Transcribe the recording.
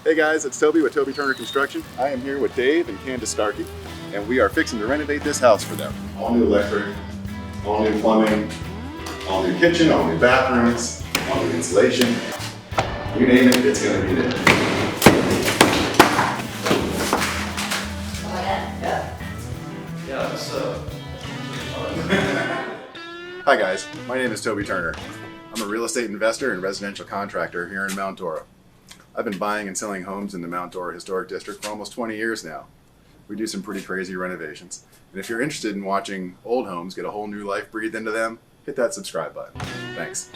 Hey guys, it's Toby with Toby Turner Construction. I am here with Dave and Candice Starkey, and we are fixing to renovate this house for them. All new electric, all new plumbing, all new kitchen, all new bathrooms, all new insulation. You name it, it's going to be there. Yeah, so. Hi guys, my name is Toby Turner. I'm a real estate investor and residential contractor here in Mount Dora. I've been buying and selling homes in the Mount Dora Historic District for almost 20 years now. We do some pretty crazy renovations. And if you're interested in watching old homes get a whole new life breathed into them, hit that subscribe button. Thanks.